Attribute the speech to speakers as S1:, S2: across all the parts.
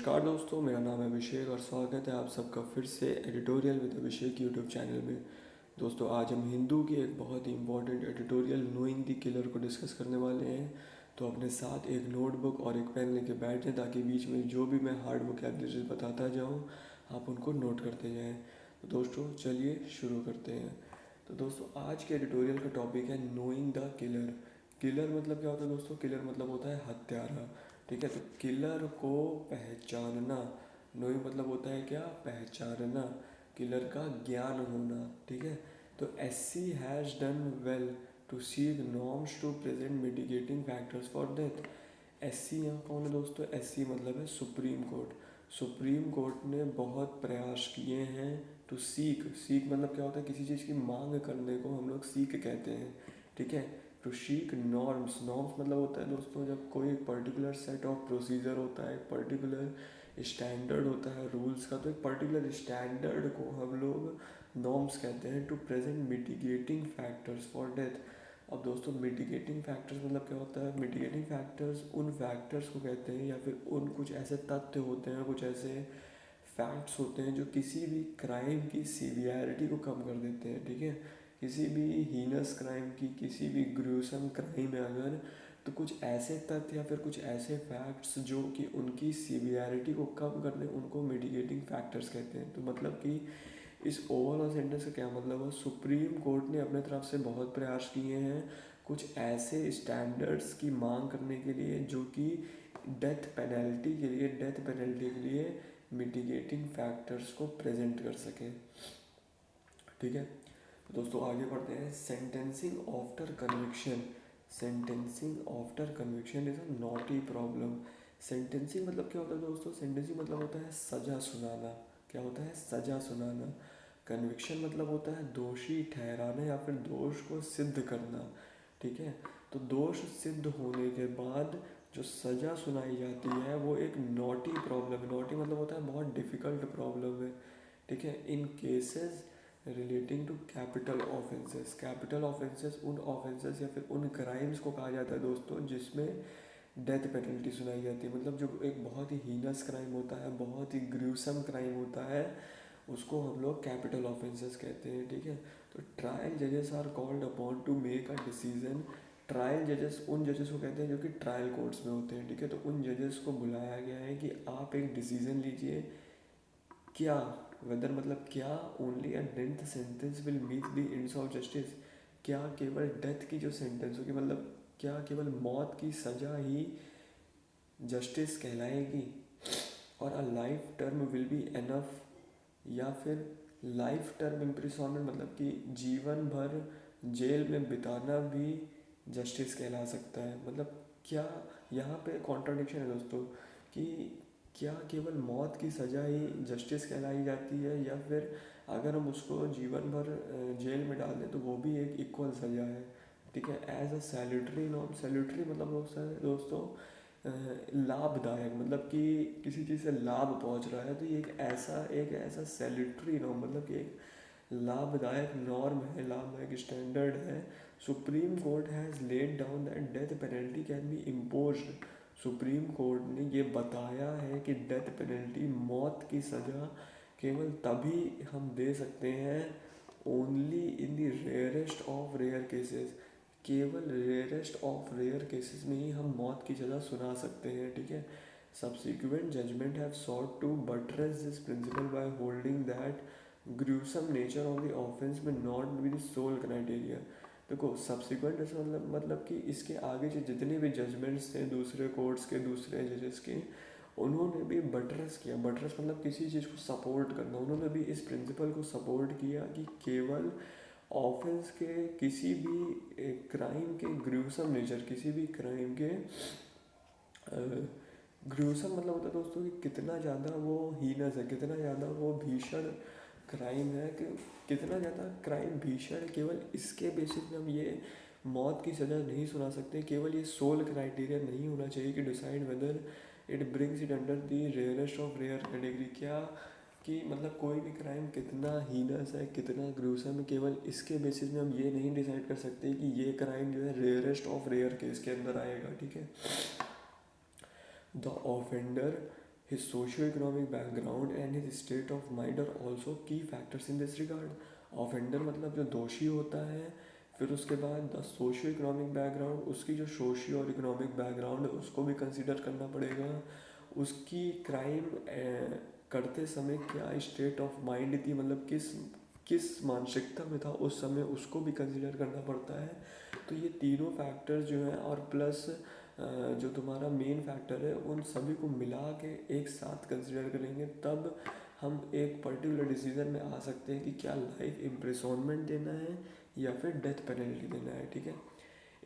S1: नमस्कार दोस्तों, मेरा नाम है अभिषेक और स्वागत है आप सबका फिर से editorial with Abhishek YouTube channel में। दोस्तों, आज हम हिंदू की एक बहुत ही important editorial knowing the killer को डिस्कस करने वाले हैं। तो अपने साथ एक नोटबुक और एक पेन लेके बैठ जाएं ताकि बीच में जो भी मैं हार्ड वोकैबुलरीज बताता जाऊँ आप उनको नोट करते जाएँ। तो दोस्तों चलिए शुरू करते हैं। तो दोस्तों, आज के एडिटोरियल का टॉपिक है नोइंग द किलर। किलर मतलब क्या होता है दोस्तों? किलर मतलब होता है हत्यारा। ठीक है, तो किलर को पहचानना। नोइंग मतलब होता है क्या? पहचानना। किलर का ज्ञान होना। ठीक है, तो SC has done well to seek norms to present mitigating factors for death. SC यहाँ कौन है दोस्तों? एससी मतलब है सुप्रीम कोर्ट। सुप्रीम कोर्ट ने बहुत प्रयास किए हैं टू सीक। सीक मतलब क्या होता है? किसी चीज़ की मांग करने को हम लोग सीक कहते हैं। ठीक है, टू सीक नॉर्म्स। नॉर्म्स मतलब होता है दोस्तों जब कोई पर्टिकुलर सेट ऑफ प्रोसीजर होता है, एक पर्टिकुलर स्टैंडर्ड होता है रूल्स का, तो एक पर्टिकुलर स्टैंडर्ड को हम लोग नॉर्म्स कहते हैं। To present mitigating factors for death. अब दोस्तों, मिटिगेटिंग फैक्टर्स मतलब क्या होता है? मिटिगेटिंग फैक्टर्स उन फैक्टर्स को कहते हैं या फिर उन कुछ ऐसे तथ्य होते हैं, कुछ ऐसे फैक्ट्स होते हैं जो किसी भी क्राइम की सीवियरिटी को कम कर देते हैं। ठीक है, किसी भी हीनस क्राइम की, किसी भी ग्रूसम क्राइम है अगर, तो कुछ ऐसे तथ्य या फिर कुछ ऐसे फैक्ट्स जो कि उनकी सीवियरिटी को कम कर दें, उनको मिटिगेटिंग फैक्टर्स कहते हैं। तो मतलब कि इस ओवरऑल सेंटेंस का क्या मतलब है? सुप्रीम कोर्ट ने अपने तरफ से बहुत प्रयास किए हैं कुछ ऐसे स्टैंडर्ड्स की मांग करने के लिए जो कि डेथ पेनल्टी के लिए मिटिगेटिंग फैक्टर्स को प्रेजेंट कर सकें। ठीक है, तो दोस्तों आगे बढ़ते हैं। Sentencing after conviction. Sentencing after conviction is a naughty problem. Sentencing मतलब क्या होता है दोस्तों? सेंटेंसिंग मतलब होता है सजा सुनाना। क्या होता है? सजा सुनाना। कन्विक्शन मतलब होता है दोषी ठहराना या फिर दोष को सिद्ध करना। ठीक है, तो दोष सिद्ध होने के बाद जो सजा सुनाई जाती है वो एक नॉटी प्रॉब्लम है। नॉटी मतलब होता है बहुत डिफिकल्ट प्रॉब्लम है। ठीक है, in cases relating to capital offences. Capital offences उन ऑफेंसेस या फिर उन क्राइम्स को कहा जाता है दोस्तों जिसमें डेथ पेनल्टी सुनाई जाती है। मतलब जो एक बहुत ही हीनस क्राइम होता है, बहुत ही ग्रूसम क्राइम होता है, उसको हम लोग कैपिटल ऑफेंसेस कहते हैं। ठीक है, तो ट्रायल जजेस are called upon to make a decision. Trial जजेस उन जजेस को कहते हैं जो कि ट्रायल कोर्ट्स में होते हैं। ठीक है, तो उन जजेस को बुलाया गया है कि आप एक डिसीजन लीजिए। क्या, वेदर मतलब क्या, only a death sentence will meet the ends of justice. क्या केवल डेथ की जो सेंटेंस होगी, मतलब क्या केवल मौत की सजा ही जस्टिस कहलाएगी? और a life term will be enough, या फिर लाइफ टर्म इम्प्रिसनमेंट मतलब कि जीवन भर जेल में बिताना भी जस्टिस कहला सकता है। मतलब क्या यहाँ पे कॉन्ट्राडिक्शन है दोस्तों कि क्या केवल मौत की सज़ा ही जस्टिस कहलाई जाती है या फिर अगर हम उसको जीवन भर जेल में डाल दें तो वो भी एक इक्वल सज़ा है। ठीक है, as a salutary norm. Salutary मतलब दोस्तों लाभदायक, मतलब कि किसी चीज़ से लाभ पहुंच रहा है, तो ये एक ऐसा सैल्यूटरी नॉर्म मतलब कि एक लाभदायक नॉर्म है, लाभदायक स्टैंडर्ड है। Supreme court has laid down that death penalty can be imposed. Supreme court ने ये बताया है कि डेथ पेनल्टी, मौत की सज़ा केवल तभी हम दे सकते हैं only in the rarest of rare cases. केवल रेयरेस्ट ऑफ रेयर केसेस में ही हम मौत की सज़ा सुना सकते हैं। ठीक है, subsequent judgement have sought to buttress this principle by holding that gruesome nature of the offence may not be the sole criteria. देखो, सब्सिक्वेंट मतलब कि इसके आगे जो जितने भी जजमेंट्स थे दूसरे कोर्ट्स के, दूसरे जजेस के, उन्होंने भी बटरेस किया। बटरेस मतलब किसी चीज़ को सपोर्ट करना। उन्होंने भी इस प्रिंसिपल को सपोर्ट किया कि केवल ऑफेंस के, किसी भी क्राइम के ग्रूसम नेचर, किसी भी क्राइम के ग्रूसम मतलब होता है दोस्तों कि कितना ज़्यादा वो हीनस है, कितना ज़्यादा वो भीषण क्राइम है, कि कितना ज़्यादा क्राइम भीषण है। केवल इसके बेसिस में हम ये मौत की सज़ा नहीं सुना सकते। केवल ये सोल क्राइटेरिया नहीं होना चाहिए कि decide whether it brings it under the rarest of rare category. क्या कि मतलब कोई भी क्राइम कितना हीनस है, कितना ग्रूसम है, केवल इसके बेसिस में हम ये नहीं डिसाइड कर सकते कि ये क्राइम जो है रेयरेस्ट ऑफ रेयर केस के अंदर आएगा। ठीक है, the offender His socio-economic background and his state of mind are also key factors in this regard. Offender मतलब जो दोषी होता है, फिर उसके बाद द सोशियो इकोनॉमिक बैकग्राउंड, उसकी जो सोशियो और इकोनॉमिक बैकग्राउंड है उसको भी कंसिडर करना पड़ेगा। उसकी क्राइम करते समय क्या स्टेट ऑफ माइंड थी, मतलब किस किस मानसिकता में था उस समय, उसको भी कंसिडर करना पड़ता है। तो ये तीनों फैक्टर्स जो हैं और प्लस जो तुम्हारा मेन फैक्टर है, उन सभी को मिला के एक साथ कंसिडर करेंगे, तब हम एक पर्टिकुलर डिसीजन में आ सकते हैं कि क्या लाइफ इम्प्रिजनमेंट देना है या फिर डेथ पेनल्टी देना है। ठीक है।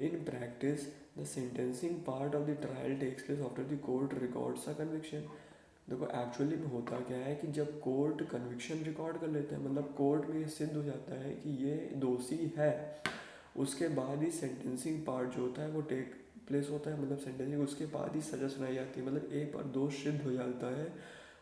S1: In practice the sentencing part of the trial takes place after the court records a conviction. देखो एक्चुअली में होता क्या है कि जब कोर्ट कन्विक्शन रिकॉर्ड कर लेते हैं, मतलब कोर्ट में ये सिद्ध हो जाता है कि ये दोषी है, उसके बाद ही सेंटेंसिंग पार्ट जो होता है वो टेक प्लेस होता है। मतलब सेंटेंसिंग उसके बाद ही सज़ा सुनाई जाती है, मतलब एक बार दोष सिद्ध हो जाता है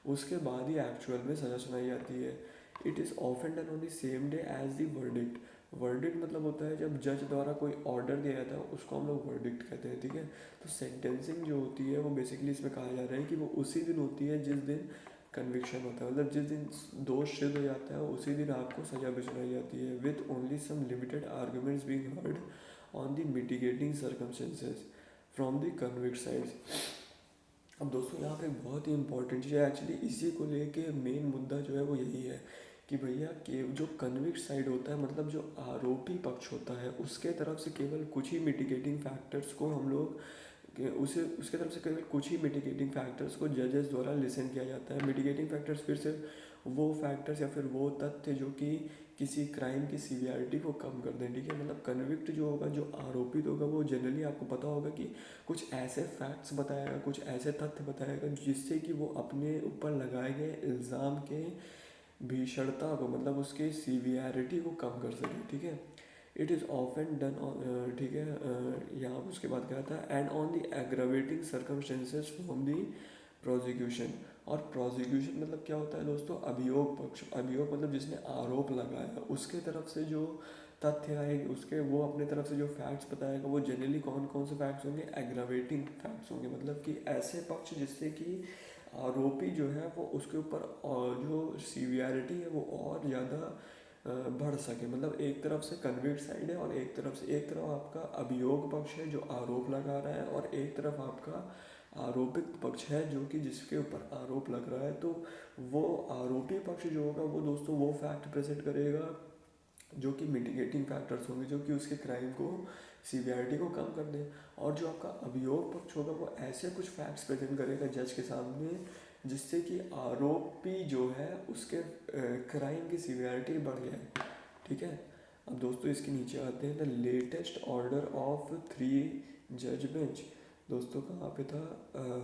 S1: उसके बाद ही एक्चुअल में सज़ा सुनाई जाती है। It is often done on the same day as the verdict. Verdict मतलब होता है जब जज द्वारा कोई ऑर्डर दिया जाता है उसको हम लोग वर्डिक्ट कहते हैं। ठीक है। तो सेंटेंसिंग जो होती है वो बेसिकली इसमें कहा जा रहा है कि वो उसी दिन होती है जिस दिन कन्विक्शन होता है, मतलब जिस दिन दोष सिद्ध हो जाता है उसी दिन आपको सज़ा भी सुनाई जाती है, with only some limited arguments being heard on the mitigating circumstances from the convict side. अब दोस्तों यहाँ पे बहुत ही इंपॉर्टेंट चीज़ है, एक्चुअली इसी को लेके मेन मुद्दा जो है वो यही है कि भैया के जो कन्विक्ट साइड होता है, मतलब जो आरोपी पक्ष होता है, उसके तरफ से केवल कुछ ही मिटिगेटिंग फैक्टर्स को हम लोग उसे उसके तरफ से केवल कुछ ही मिटिगेटिंग फैक्टर्स को जजेस द्वारा लिसन किया जाता है। मिटिगेटिंग फैक्टर्स फिर से वो फैक्टर्स या फिर वो तथ्य जो कि किसी क्राइम की सीवियरिटी को कम कर दें। ठीक है। मतलब कन्विक्ट जो होगा, जो आरोपित होगा, वो जनरली आपको पता होगा कि कुछ ऐसे फैक्ट्स बताएगा, कुछ ऐसे तथ्य बताएगा जिससे कि वो अपने ऊपर लगाए गए इल्ज़ाम के भीषणता को, मतलब उसके सीवियरिटी को कम कर सके। ठीक है। It is often done on, ठीक है, यहाँ पर उसके बाद क्या था, and on the aggravating circumstances from the prosecution. और प्रोसिक्यूशन मतलब क्या होता है दोस्तों, अभियोग पक्ष। अभियोग मतलब जिसने आरोप लगाया उसके तरफ से जो तथ्य आएंगे, उसके वो अपने तरफ से जो फैक्ट्स बताएगा, वो जनरली कौन कौन से फैक्ट्स होंगे, एग्रावेटिंग फैक्ट्स होंगे। मतलब कि ऐसे पक्ष जिससे कि आरोपी जो है वो उसके ऊपर जो सीवियरिटी है वो और ज़्यादा बढ़ सके। मतलब एक तरफ से कन्विक्ट साइड है और एक तरफ आपका अभियोग पक्ष है जो आरोप लगा रहा है, और एक तरफ आपका आरोपित पक्ष है जो कि जिसके ऊपर आरोप लग रहा है। तो वो आरोपी पक्ष जो होगा वो दोस्तों वो फैक्ट प्रेजेंट करेगा जो कि मिटिगेटिंग फैक्टर्स होंगे, जो कि उसके क्राइम को सीवियरिटी को कम कर दे। और जो आपका अभियोग पक्ष होगा वो ऐसे कुछ फैक्ट्स प्रेजेंट करेगा जज के सामने जिससे कि आरोपी जो है उसके क्राइम की सीवियरिटी बढ़ जाए। ठीक है। अब दोस्तों इसके नीचे आते हैं, द लेटेस्ट ऑर्डर ऑफ 3 जज बेंच। दोस्तों कहाँ पे था,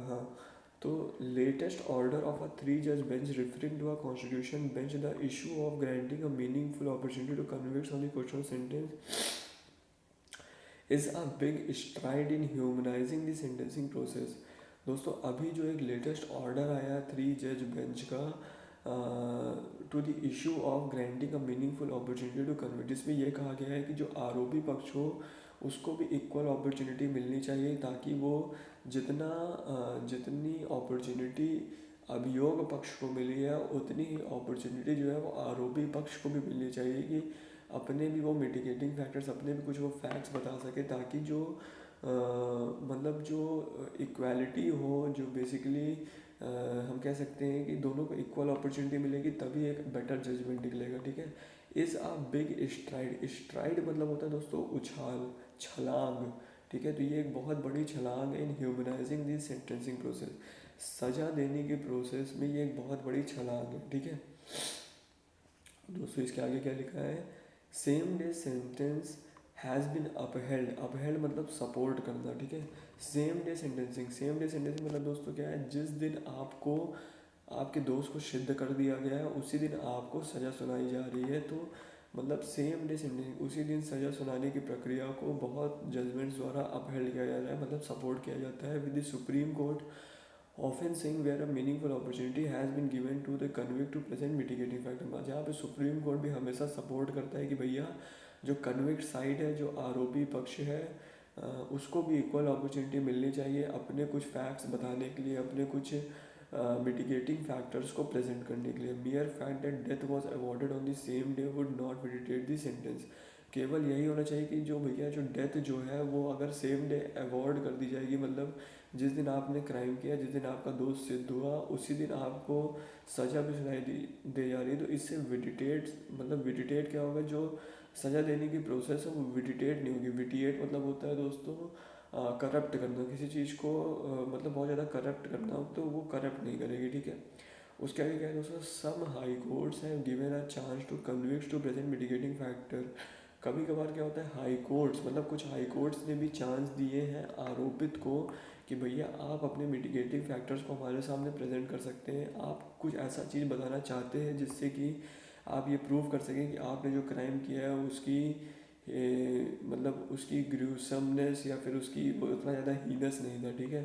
S1: हाँ, तो लेटेस्ट ऑर्डर ऑफ अ 3 जज bench referring to a constitution bench the issue of granting a meaningful opportunity to convict on the question sentence is a big stride in humanising the sentencing process. दोस्तों अभी जो एक latest order आया 3 जज bench का to the issue of granting a meaningful opportunity to convict, जिसमें यह कहा गया है कि जो आरोपी पक्ष हो उसको भी इक्वल अपॉर्चुनिटी मिलनी चाहिए, ताकि वो जितनी अपॉर्चुनिटी अभियोग पक्ष को मिली है उतनी ही अपॉर्चुनिटी जो है वो आरोपी पक्ष को भी मिलनी चाहिए कि अपने भी वो मिटिगेटिंग फैक्टर्स, अपने भी कुछ वो फैक्ट्स बता सके, ताकि जो मतलब जो इक्वालिटी हो, जो बेसिकली हम कह सकते हैं कि दोनों को इक्वल अपॉर्चुनिटी मिलेगी तभी एक बेटर जजमेंट निकलेगा। ठीक है। Is a big STRIDE. STRIDE मतलब होता है दोस्तों उछाल, छलांग। ठीक है। तो ये एक बहुत बड़ी छलांग है इन ह्यूमनाइजिंग दी सेंटेंसिंग प्रोसेस। सज़ा देने के प्रोसेस में ये एक बहुत बड़ी छलांग है। ठीक है। दोस्तों इसके आगे क्या लिखा है, same day sentence has been upheld. Upheld मतलब सपोर्ट करना। ठीक है। Same day sentencing, same day sentencing मतलब दोस्तों क्या है, जिस दिन आपको आपके दोस्त को सिद्ध कर दिया गया है उसी दिन आपको सज़ा सुनाई जा रही है, तो मतलब सेम डे सेंटेंसिंग, उसी दिन सज़ा सुनाने की प्रक्रिया को बहुत जजमेंट्स द्वारा अपहेल्ड किया जा रहा है, मतलब सपोर्ट किया जाता है with the Supreme Court often saying where a meaningful opportunity has been given to the convict to present mitigating factor. जहाँ पे सुप्रीम कोर्ट भी हमेशा सपोर्ट करता है कि भैया जो कन्विक्ट साइड है, जो आरोपी पक्ष है, उसको भी इक्वल अपॉर्चुनिटी मिलनी चाहिए अपने कुछ फैक्ट्स बताने के लिए, अपने कुछ मिटिगेटिंग फैक्टर्स को प्रेजेंट करने के लिए। Mere fact that death was awarded on the same day would not vitiate the sentence. केवल यही होना चाहिए कि जो भैया जो डेथ जो है वो अगर सेम डे अवॉर्ड कर दी जाएगी, मतलब जिस दिन आपने क्राइम किया, जिस दिन आपका दोष सिद्ध हुआ, उसी दिन आपको सज़ा भी सुनाई दे जा रही है, तो इससे विडिटेट, मतलब विडिटेट क्या होगा, जो सज़ा देने की प्रोसेस है वो विडिटेट नहीं होगी। विटिएट मतलब होता है दोस्तों करप्ट करना, किसी चीज़ को मतलब बहुत ज़्यादा करप्ट करना, तो वो करप्ट नहीं करेगी, ठीक है। उसके आगे क्या है दोस्तों, some High Courts have given a chance to convict to present mitigating factor. कभी कभार क्या होता है, हाई कोर्ट्स, मतलब कुछ हाई कोर्ट्स ने भी चांस दिए हैं आरोपित को कि भैया आप अपने मिटिगेटिंग फैक्टर्स को हमारे सामने प्रेजेंट कर सकते हैं, आप कुछ ऐसा चीज़ बताना चाहते हैं जिससे कि आप ये प्रूव कर सकें कि आपने जो क्राइम किया है उसकी मतलब उसकी ग्रूसमनेस या फिर उसकी वो उतना ज़्यादा हीनस नहीं था, ठीक है।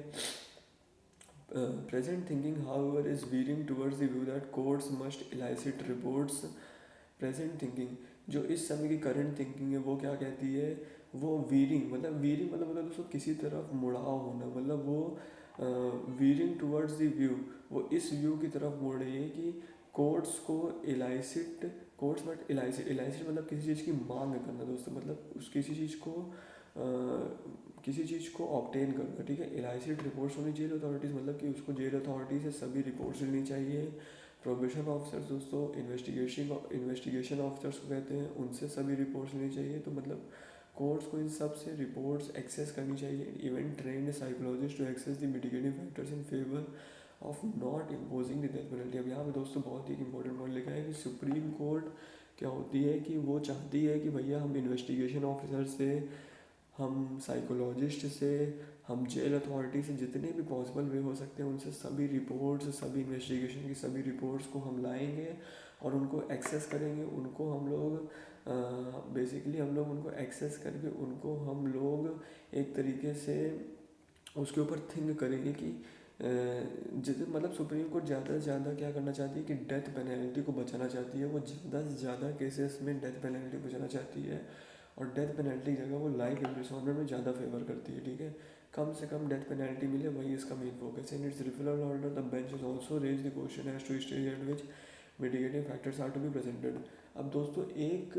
S1: Present thinking however is veering towards the view that courts must elicit reports. Present thinking, जो इस समय की करंट थिंकिंग है वो क्या कहती है, वो वीरिंग मतलब दोस्तों किसी तरफ मुड़ाव होना, मतलब वो वीरिंग टुवर्ड्स द व्यू, वो इस व्यू की तरफ मुड़ रही है कि कोर्ट्स को इलाइसिट, कोर्ट्स बट इलाइसिट, इलाइसिट मतलब किसी चीज़ की मांग करना दोस्तों, मतलब उस किसी चीज़ को ऑब्टेन करना, ठीक है। इलाइसिट रिपोर्ट्स होनी जेल अथॉरिटीज़, मतलब कि उसको जेल अथॉरिटी से सभी रिपोर्ट्स लेनी चाहिए। प्रोबेशन ऑफिसर्स दोस्तों इन्वेस्टिगेशन ऑफिसर्स को कहते हैं, उनसे सभी रिपोर्ट्स लेनी चाहिए, तो मतलब कोर्ट्स को इन सब से रिपोर्ट्स एक्सेस करनी चाहिए। Even trained psychologist to assess the mitigating factors in favour of not imposing the death penalty. अब यहाँ पे दोस्तों बहुत ही इंपॉर्टेंट पॉइंट लिखा है कि सुप्रीम कोर्ट क्या होती है कि वो चाहती है कि भैया हम इन्वेस्टिगेशन ऑफिसर से, हम साइकोलॉजिस्ट से, हम जेल अथॉरिटी से जितने भी पॉसिबल वे हो सकते हैं उनसे सभी रिपोर्ट्स, सभी इन्वेस्टिगेशन की सभी रिपोर्ट्स को हम लाएंगे और उनको एक्सेस करेंगे। उनको हम लोग बेसिकली हम लोग उनको एक्सेस करके उनको हम लोग एक तरीके से उसके ऊपर थिंक करेंगे कि जितने मतलब सुप्रीम कोर्ट ज़्यादा से ज़्यादा क्या करना चाहती है कि डेथ पेनल्टी को बचाना चाहती है। वो ज़्यादा से ज़्यादा केसेस में डेथ पेनल्टी को बचाना चाहती है और डेथ पेनल्टी की जगह वो लाइफ इम्प्रिजनमेंट में ज़्यादा फेवर करती है, ठीक है। कम से कम डेथ पेनल्टी मिले वही इसका मेन फोकस है। In its referral order the bench is also raise the question as to stage at which mitigating factors are to be presented. अब दोस्तों एक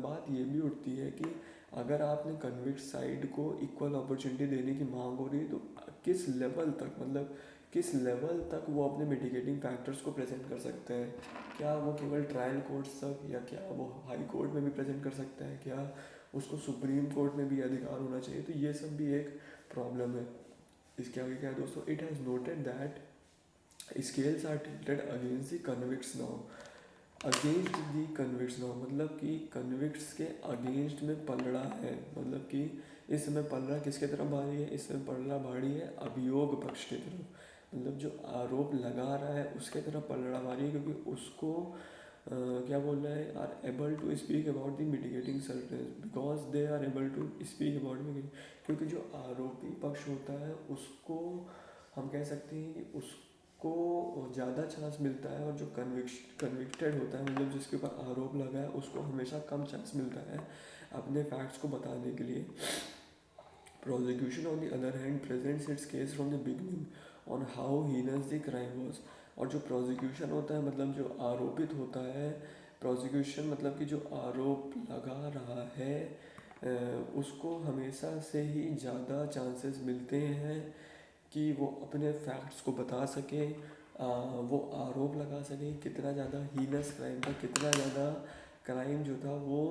S1: बात ये भी उठती है कि अगर आपने कन्विक्ट साइड को इक्वल अपॉर्चुनिटी देने की मांग हो रही है तो किस लेवल तक, मतलब किस लेवल तक वो अपने मिटिगेटिंग फैक्टर्स को प्रेजेंट कर सकते हैं। क्या वो केवल ट्रायल कोर्ट्स तक, या क्या वो हाई कोर्ट में भी प्रेजेंट कर सकता है, क्या उसको सुप्रीम कोर्ट में भी अधिकार होना चाहिए। तो ये सब भी एक प्रॉब्लम है। इसके आगे क्या है दोस्तों, it has noted that scales are tilted against the convicts now. Against the convicts now मतलब कि कन्विक्ट्स के अगेंस्ट में पलड़ा है, मतलब कि इस समय पलड़ा किसके तरफ भारी है, इस समय पलड़ा भारी है अभियोग पक्ष की तरफ, मतलब जो आरोप लगा रहा है उसके तरफ पलड़ा भारी है, क्योंकि उसको क्या बोल रहा है, are able to speak about the mitigating circumstances because they are able to speak about, क्योंकि जो आरोपी पक्ष होता है उसको हम कह सकते हैं कि उसको ज़्यादा चांस मिलता है, और जो कन्विक्टेड होता है, मतलब जिसके ऊपर आरोप लगा है, उसको हमेशा कम चांस मिलता है अपने फैक्ट्स को बताने के लिए। Prosecution on the other hand presents it's case from the beginning on how heinous the crime was. और जो प्रोसिक्यूशन होता है, मतलब जो आरोपित होता है, प्रोसिक्यूशन मतलब कि जो आरोप लगा रहा है उसको हमेशा से ही ज़्यादा चांसेस मिलते हैं कि वो अपने फैक्ट्स को बता सके, वो आरोप लगा सके कितना ज़्यादा हीनस क्राइम था, कितना ज़्यादा क्राइम जो था वो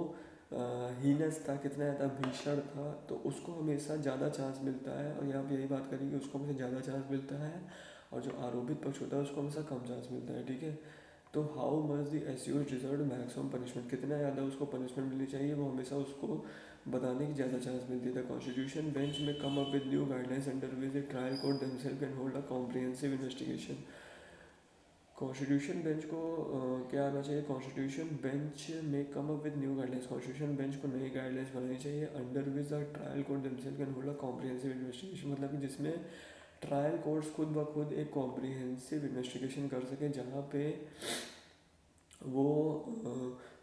S1: हीनस था, कितना ज़्यादा भीषण था, तो उसको हमेशा ज़्यादा चांस मिलता है। और यहाँ पे यही बात करेंगे, उसको हमेशा ज़्यादा चांस मिलता है और जो आरोपित पक्ष होता है उसको हमेशा कम चांस मिलता है, ठीक है। तो हाउ मच द एस्यूज डिजर्व मैक्सिमम पनिशमेंट, कितना ज़्यादा उसको पनिशमेंट मिलनी चाहिए, वो हमेशा उसको बताने की ज़्यादा चांस मिलती है। कॉन्स्टिट्यूशन बेंच में come up with new guidelines under which the trial court themselves can hold a comprehensive investigation. Constitution bench को क्या आना चाहिए, कॉन्स्टिट्यूशन बेंच में come up with new guidelines, constitution bench को नई गाइडलाइंस बनानी चाहिए under which the trial court themselves can hold a comprehensive investigation, मतलब कि जिसमें ट्रायल कोर्ट्स खुद ब खुद एक कॉम्प्रिहेंसिव इन्वेस्टिगेशन कर सके, जहाँ पे वो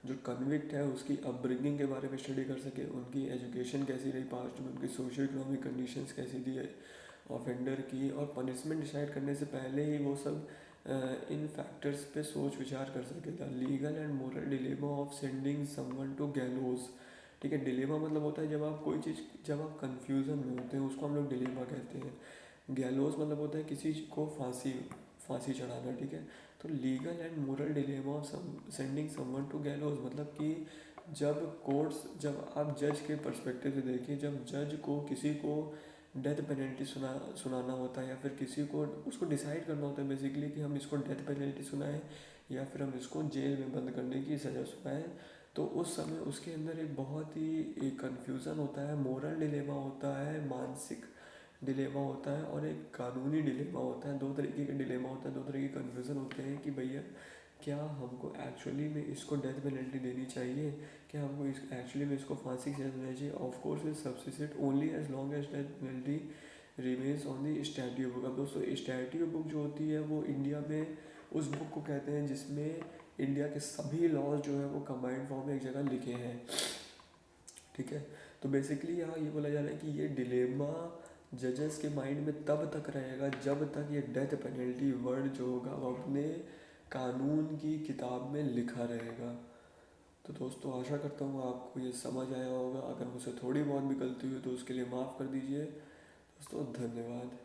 S1: जो कन्विक्ट है उसकी अपब्रिंगिंग के बारे में स्टडी कर सके, उनकी एजुकेशन कैसी रही पास्ट में, उनकी सोशियो इकोनॉमिक कंडीशंस कैसी थी, ऑफेंडर की, और पनिशमेंट डिसाइड करने से पहले ही वो सब इन फैक्टर्स पे सोच विचार कर सकेगा। Legal and moral dilemma of sending someone to gallows. ठीक है, डिलेमा मतलब होता है जब आप कोई चीज़, जब आप कंफ्यूजन में होते हैं उसको हम लोग डिलेमा कहते हैं। गैलोज मतलब होता है किसी को फांसी फांसी चढ़ाना। ठीक है, तो legal and moral dilemma of sending someone to gallows मतलब कि जब कोर्ट्स, जब आप जज के पर्सपेक्टिव से देखिए, जब जज को किसी को डेथ पेनल्टी सुनाना होता है, या फिर किसी को उसको डिसाइड करना होता है बेसिकली कि हम इसको डेथ पेनल्टी सुनाएं या फिर हम इसको जेल में बंद करने की सज़ा सुनाएं, तो उस समय उसके अंदर एक बहुत ही एक कन्फ्यूज़न होता है, मोरल डिलेमा होता है, मानसिक डिलेमा होता है, और एक कानूनी डिलेमा होता है। दो तरीके का डिलेमा होता है, दो तरह के कन्फ्यूज़न होते हैं कि भैया क्या हमको एक्चुअली में इसको डेथ पेनल्टी देनी चाहिए, क्या हमको इस एक्चुअली में इसको फांसी की सजा देनी चाहिए। Of course is subsist only as long as death penalty remains on the statute book. अब दोस्तों स्टैट्यू बुक जो होती है वो इंडिया में उस बुक को कहते हैं जिसमें इंडिया के सभी लॉज जो है वो कंबाइंड फॉर्म में एक जगह लिखे हैं। ठीक है, तो बेसिकली यहाँ ये बोला जा रहा है कि ये डिलेमा जजेस के माइंड में तब तक रहेगा जब तक ये डेथ पेनल्टी वर्ड जो होगा वो अपने कानून की किताब में लिखा रहेगा। तो दोस्तों आशा करता हूँ आपको ये समझ आया होगा। अगर मुझसे थोड़ी बहुत भी गलती हुई तो उसके लिए माफ़ कर दीजिए। दोस्तों धन्यवाद।